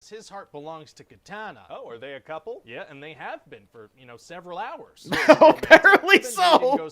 because his heart belongs to Katana. Oh, are they a couple? Yeah, and they have been for, several hours. Apparently so.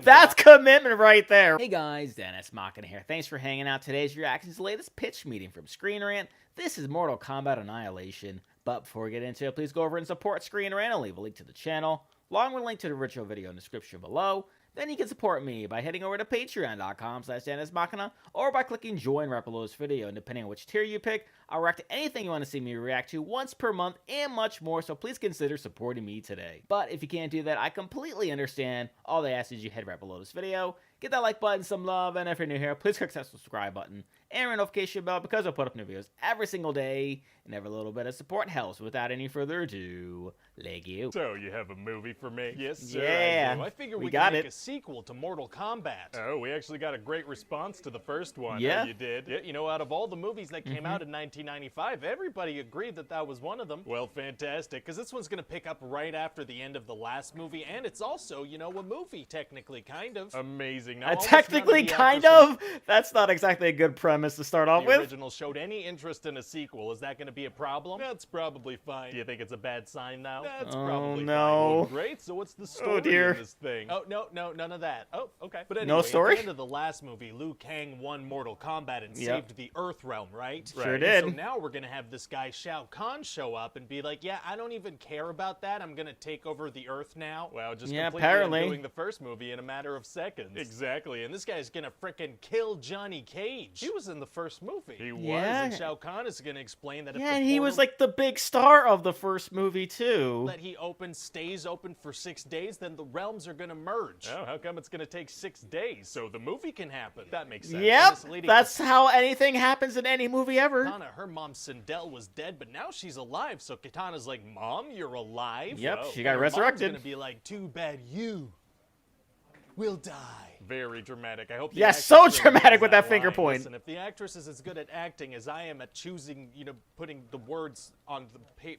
That's commitment right there. Hey guys, Dennis Machina here. Thanks for hanging out. Today's reaction to the latest pitch meeting from Screen Rant. This is Mortal Kombat Annihilation. But before we get into it, please go over and support Screen Rant. I'll leave a link to the channel, along with a link to the original video in the description below. Then you can support me by heading over to patreon.com/DennisMachina or by clicking join right below this video. And depending on which tier you pick, I'll react to anything you want to see me react to once per month and much more, so please consider supporting me today. But if you can't do that, I completely understand. All they ask is you head right below this video, get that like button, some love, and if you're new here, please click that subscribe button and ring the notification bell because I put up new videos every single day, and every little bit of support helps. Without any further ado, leg you. So you have a movie for me? Yes, sir. Yeah, I figure we got can make it. a sequel to Mortal Kombat. Oh, we actually got a great response to the first one. Yeah. Oh, you did? Yeah, out of all the movies that came out in 1995, everybody agreed that that was one of them. Well, fantastic. Because this one's going to pick up right after the end of the last movie, and it's also, a movie, technically, kind of. Amazing. Now, Technically, kind of? That's not exactly a good premise to start off the with. original showed any interest in a sequel. Is that going to be a problem? That's probably fine. Do you think it's a bad sign now? That's Oh, probably no. fine. Well, great. So what's the story dear. in this thing? Oh, no, none of that. Oh, okay. But No anyway, story? at the end of the last movie, Liu Kang won Mortal Kombat and Yep. saved the Earth realm, right? Sure And did. So now we're going to have this guy Shao Kahn show up and be like, yeah, I don't even care about that. I'm going to take over the Earth now. Wow, just Yeah, completely apparently. undoing the first movie in a matter of seconds. Exactly. And this guy's going to frickin' kill Johnny Cage. He was in the first movie. He was. Yeah. And Shao Kahn is going to explain that if Yeah, the and he was portal like the big star of the first movie, too. that he opens stays open for 6 days, then the realms are going to merge. Oh, how come it's going to take 6 days? So the movie can happen. That makes sense. Yep, And this lady that's how anything happens in any movie ever. Katana, her mom Sindel was dead, but now she's alive. So Katana's like, Mom, you're alive? Yep, Whoa. she got And her resurrected. Mom's gonna be like, too bad you will die. Very dramatic. I hope the Yeah, actress so really dramatic knows with that finger line. point. Listen, if the actress is as good at acting as I am at choosing, putting the words on the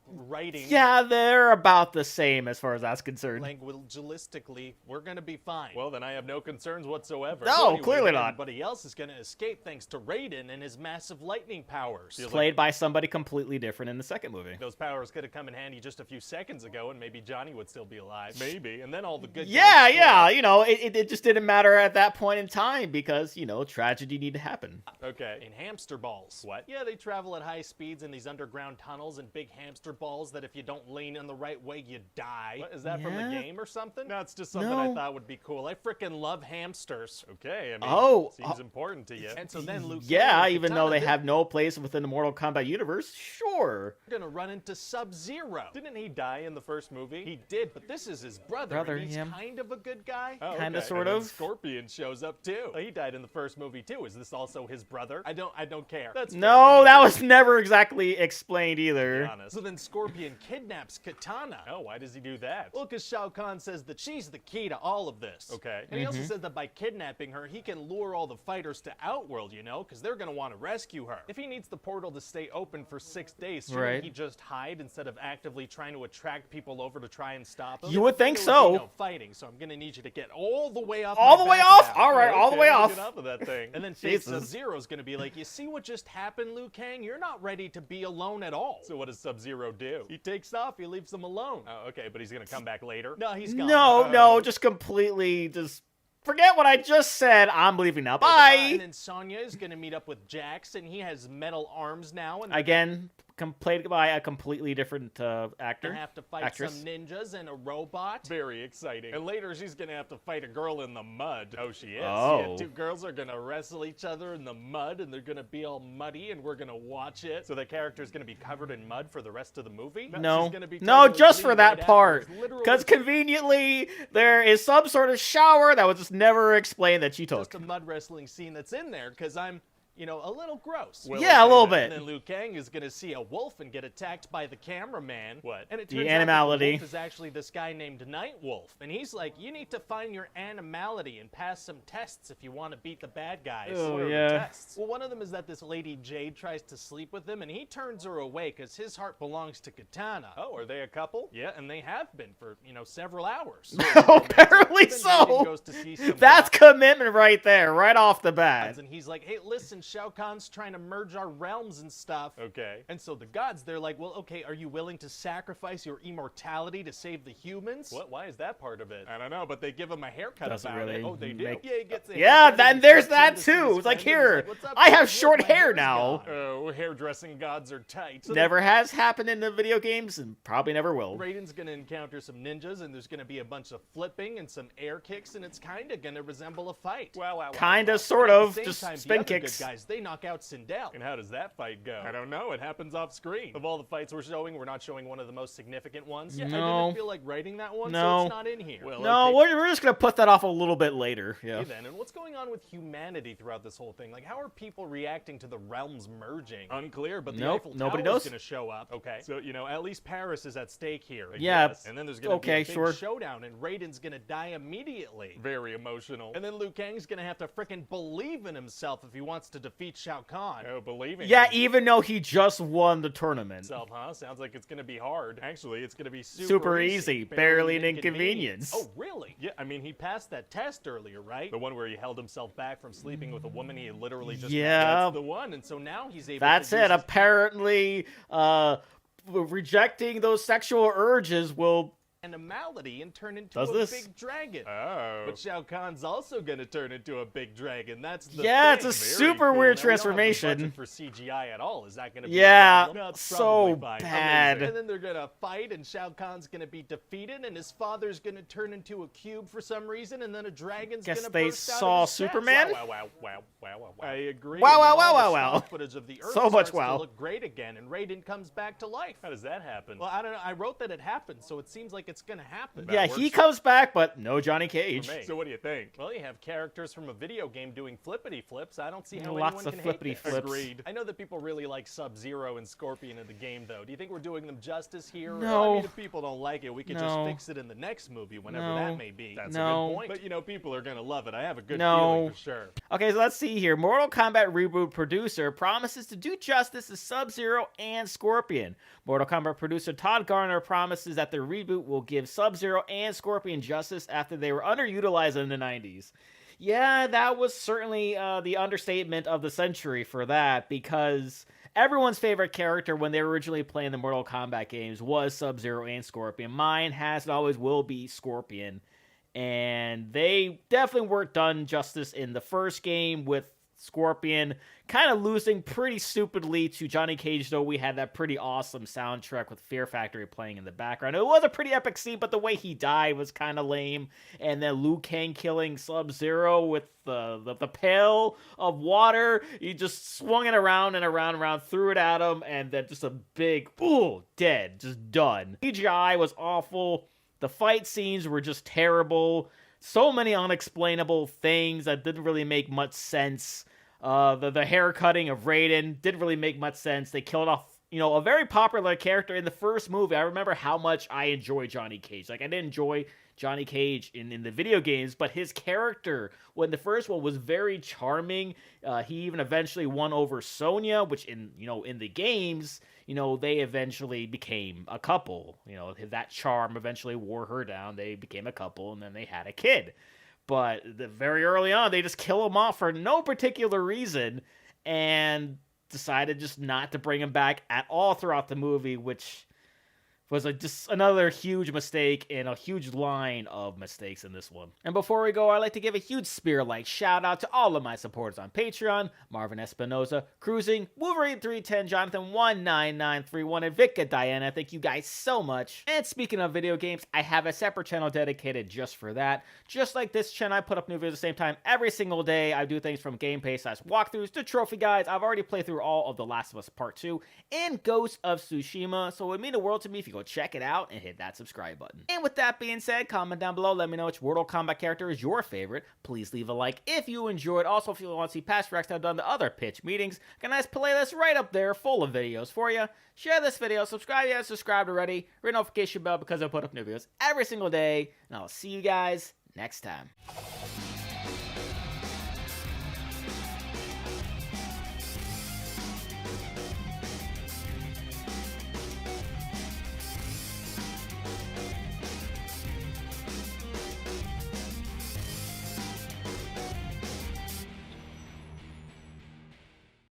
writing, Yeah, they're about the same as far as that's concerned. languagistically, we're gonna be fine. Well, then I have no concerns whatsoever. No, So anyway, clearly not. Everybody else is gonna escape thanks to Raiden and his massive lightning powers. Played by somebody completely different in the second movie. Those powers could have come in handy just a few seconds ago, and maybe Johnny would still be alive. Maybe. And then all the good Yeah, guys yeah, it just didn't matter at that point in time because, tragedy needed to happen. Okay. In hamster balls. What? Yeah, they travel at high speeds in these underground tunnels and big hamster balls that if you don't lean in the right way, you die. What, is that from the Yeah. Game or something? No, it's just something I thought would be cool. I frickin' love hamsters. Okay, I mean, Oh, seems important to you. And so then Luke Yeah, and even though Katana, they have no place within the Mortal Kombat universe, sure. they're gonna run into Sub-Zero. Didn't he die in the first movie? He did, but this is his brother, Brother, and he's yeah. kind of a good guy. Oh, Kinda, okay. sort And then of. Scorpion shows up too. He died in the first movie too. Is this also his brother? I don't care. That's No, fair. that was never exactly explained To be either. honest. So then Scorpion kidnaps Katana. Oh, why does he do that? Well, because Shao Kahn says that she's the key to all of this. Okay. And he also says that by kidnapping her, he can lure all the fighters to Outworld, because they're going to want to rescue her. If he needs the portal to stay open for 6 days, shouldn't Right. he just hide instead of actively trying to attract people over to try and stop them? You would think There would be so. no fighting, so I'm going to need you to get all the way off All my the way back off? now. All right, all the way I'll off. Get off of that thing. And then Fake Jesus. Sub-Zero's going to be like, you see what just happened, Liu Kang? You're not ready to be alone at all. So what does Sub-Zero do? He takes off, he leaves them alone. Oh, okay, but he's gonna come back later. No, he's gone. No, just completely, just forget what I just said. I'm leaving now. And Bye. then Sonya is going to meet up with Jax, and he has metal arms now. And Again, played by a completely different actor. they have to fight actress. some ninjas and a robot. Very exciting. And later she's gonna have to fight a girl in the mud. Oh, she is. Oh. Yeah, two girls are gonna wrestle each other in the mud, and they're gonna be all muddy, and we're gonna watch it. So the character's gonna be covered in mud for the rest of the movie? No, she's gonna be no, totally just clean for that right part. afterwards. Literally Because conveniently, there is some sort of shower that was just never explained that she took. just a mud wrestling scene that's in there, because I'm a little gross. Well, Yeah, a little okay, And bit. then Liu Kang is going to see a wolf and get attacked by the cameraman. What? And it The turns out that animality. the wolf is actually this guy named Night Wolf. And he's like, you need to find your animality and pass some tests if you want to beat the bad guys. Oh, What are the yeah. tests? Well, one of them is that this lady Jade tries to sleep with him, and he turns her away because his heart belongs to Katana. Oh, are they a couple? Yeah, and they have been for, several hours. Apparently Then Raiden so. goes to see some That's doctor. commitment right there, right off the bat. And he's like, hey, listen, Shao Kahn's trying to merge our realms and stuff. Okay. And so the gods, they're like, well, okay, are you willing to sacrifice your immortality to save the humans? What? Why is that part of it? I don't know, but they give him a haircut Doesn't about really it. Oh, they do? make- Yeah, he gets a Yeah, haircut then and there's he that steps into too. his It's like, friend and he's here, like, "What's up, I guys? have Look, short my hair hair's now." gone." Oh, hairdressing gods are tight. So Never has happened in the video games and probably never will. Raiden's gonna encounter some ninjas, and there's gonna be a bunch of flipping and some air kicks, and it's kinda gonna resemble a fight. Wow, wow, wow. Kinda, sort At the of, same just time, the spin other kicks. Good guys, they knock out Sindel. And how does that fight go? I don't know. It happens off screen. Of all the fights we're showing, we're not showing one of the most significant ones. Yeah, I No. didn't feel like writing that one, No. so it's not in here. Well, No, okay. we're just gonna put that off a little bit later. Yeah. Okay then, and what's going on with humanity throughout this whole thing? Like, how are people reacting to the realms merging? Unclear, but the Nope, Eiffel nobody Tower's knows. gonna show up. Okay. So, you know, at least Paris is at stake here. I Yeah, guess. And then there's gonna be okay, a big sure. Showdown, and Raiden's gonna die immediately. very emotional. And then Liu Kang's gonna have to frickin' believe in himself if he wants to defeat Shao Kahn. Oh, believing Yeah, in even though he just won the tournament. himself, huh? Sounds like it's gonna be hard. Actually, it's gonna be Super easy, barely an inconvenience. Oh, really? Yeah, I mean, He passed that test earlier, right? the one where he held himself back from sleeping with a woman he had literally just Yeah. That's the one, and so now he's able That's to it. use his Apparently, rejecting those sexual urges will. animality and turn into Does a this? big dragon. Oh. But Shao Kahn's also gonna turn into a big dragon. That's the Yeah, thing. it's a Very super cool. weird Now, we don't have the transformation. budget for CGI at all. Is that gonna be Yeah, a problem? That's so probably fine. bad. Amazing. And then they're gonna fight, and Shao Kahn's gonna be defeated, and his father's gonna turn into a cube for some reason, and then a dragon's Guess gonna they burst out saw of his chest. Superman? Wow, wow, wow, wow, wow, wow. I agree. Wow, And wow, then wow, all wow, the wow. stock footage of the Earth So much starts wow. to look great again, and Raiden comes back to life. How does that happen? Well, I don't know. I wrote that it happened, so it seems like it's gonna happen. Yeah, works he comes back, but no Johnny For Cage. me. So what do you think? Well, you have characters from a video game doing flippity flips. I don't see how Lots anyone of can flippity hate this. flips. Agreed. I know that people really like Sub-Zero and Scorpion in the game, though. Do you think we're doing them justice here? No. I mean, if people don't like it, we can No. just fix it in the next movie, whenever No. that may be. That's a No. good point. But, you know, people are gonna love it. I have a good No. feeling for sure. Okay, so let's see here. Mortal Kombat reboot producer promises to do justice to Sub-Zero and Scorpion. Mortal Kombat producer Todd Garner promises that the reboot will give Sub-Zero and Scorpion justice after they were underutilized in the 90s. Yeah, that was certainly the understatement of the century for that, because everyone's favorite character when they were originally playing the Mortal Kombat games was Sub-Zero and Scorpion. Mine has and always will be Scorpion. And they definitely weren't done justice in the first game, with Scorpion kind of losing pretty stupidly to Johnny Cage, though we had that pretty awesome soundtrack with Fear Factory playing in the background. It was a pretty epic scene, but the way he died was kind of lame. And then Liu Kang killing Sub-Zero with the pail of water. He just swung it around and around and around, threw it at him, and then just a big, ooh, dead, just done. CGI was awful. The fight scenes were just terrible. So many unexplainable things that didn't really make much sense. The hair cutting of Raiden didn't really make much sense. They killed off, a very popular character in the first movie. I remember how much I enjoy Johnny Cage. Like, I didn't enjoy Johnny Cage in the video games, but his character, when the first one, was very charming. He even eventually won over Sonya, which in the games, they eventually became a couple. That charm eventually wore her down. They became a couple, and then they had a kid. But very early on, they just kill him off for no particular reason, and decided just not to bring him back at all throughout the movie, which was just another huge mistake in a huge line of mistakes in this one. And before we go, I'd like to give a huge spear-like shout-out to all of my supporters on Patreon: Marvin Espinoza, Cruising, Wolverine310, Jonathan 19931, and Vika Diana. Thank you guys so much. And speaking of video games, I have a separate channel dedicated just for that. Just like this channel, I put up new videos at the same time every single day. I do things from gameplay/walkthroughs to trophy guides. I've already played through all of The Last of Us Part 2 and Ghost of Tsushima, so it would mean the world to me if you go check it out and hit that subscribe button. And with that being said, comment down below, let me know which Mortal Kombat character is your favorite. Please leave a like if you enjoyed. Also, if you want to see past reacts I've done to other pitch meetings, got a nice playlist right up there full of videos for you. Share this video, subscribe if you haven't subscribed already, ring the notification bell because I put up new videos every single day, and I'll see you guys next time.